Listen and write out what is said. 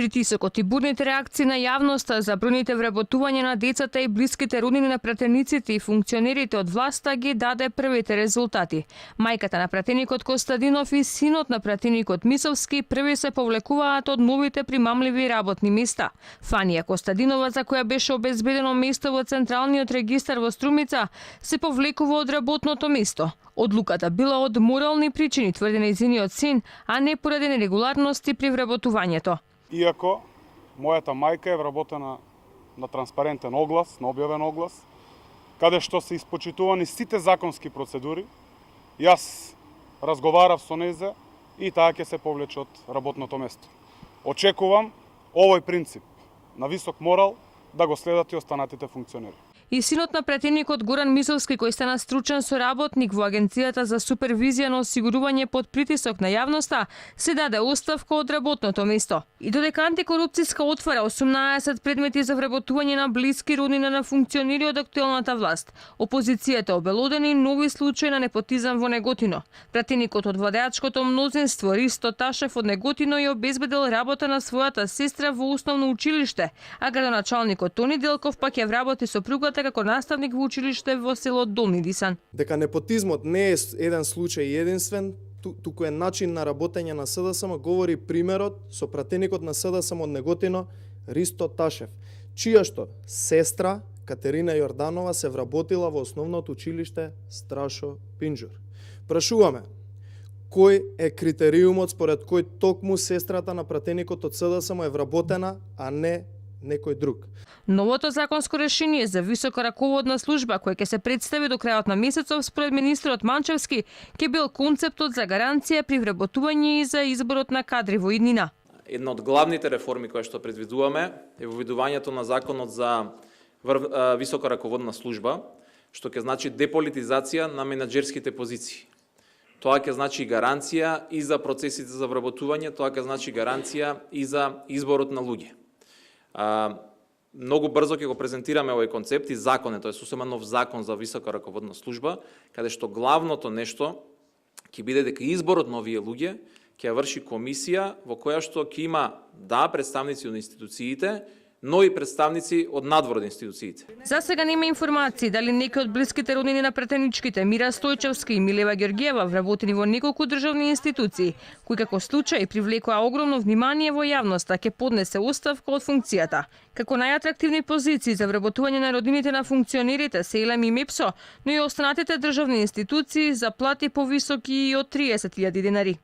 Притисокот и бурните реакции на јавноста за бројните вработувања на децата и блиските роднини на пратениците и функционерите од власта ги даде првите резултати. Мајката на пратеникот Костадинов и синот на пратеникот Мисовски први се повлекуваат од новите примамливи работни места. Фанија Костадинова, за која беше обезбедено место во Централниот регистар во Струмица, се повлекува од работното место. Одлуката била од морални причини, тврди нејзиниот син, а не поради нерегуларности при вработувањето. Иако мојата мајка е вработена на транспарентен оглас, на објавен оглас, каде што се испочитувани сите законски процедури, јас разговарав со нејза и таа ќе се повлече од работното место. Очекувам овој принцип на висок морал да го следат и останатите функционери. И синот на пратеникот Горан Мисовски, кој стана стручен соработник во Агенцијата за супервизија на осигурување под притисок на јавноста, се даде оставка од работното место. И додека антикорупцијска отвара 18 предмети за вработување на блиски роднина на функционери од актуелната власт, опозицијата обелодени нови случаи на непотизам во Неготино. Пратеникот од владеачкото мнозинство Ристо Ташев од Неготино ја обезбедил работа на својата сестра во основно училиште, а градоначалникот Тони Делков пак ја вработи сопругата како наставник во училиште во село Долни Дисан. Дека непотизмот не е еден случај единствен, туку е начин на работење на СДСМ, говори примерот со пратеникот на СДСМ од Неготино Ристо Ташев, чија што сестра Катерина Јорданова се вработила во основното училиште Страшо Пинџур. Прашуваме, кој е критериумот според кој токму сестрата на пратеникот од СДСМ е вработена, а не некој друг? Новото законско решение за висока раководна служба, кој ќе се представи до крајот на месецов, според министерот Манчевски, ќе бил концептот за гаранција при вработување и за изборот на кадри во иднина. Една од главните реформи која што предвидуваме е воведувањето на законот за висока раководна служба, што ќе значи деполитизација на менаџерските позиции. Тоа ќе значи гаранција и за процесите за вработување, тоа ќе значи гаранција и за изборот на луѓе. Многу брзо ќе го презентираме овој концепт и закон, тоа е сосема нов закон за висока раководна служба, каде што главното нешто ќе биде дека изборот на овие луѓе ќе врши комисија во која што ќе има представници од институциите, но и представници од надвор од институциите. За сега нема информации дали некои од блиските роднини на пратеничките Мира Стојчевски и Милева Ѓоргиева вработени во неколку државни институции, кои како случај привлекоа огромно внимание во јавноста, ќе поднесе оставка од функцијата. Како најатрактивни позиции за вработување на роднините на функционерите се ЕЛЕМ и МЕПСО, но и останатите државни институции за плати повисоки и од 30.000 денари.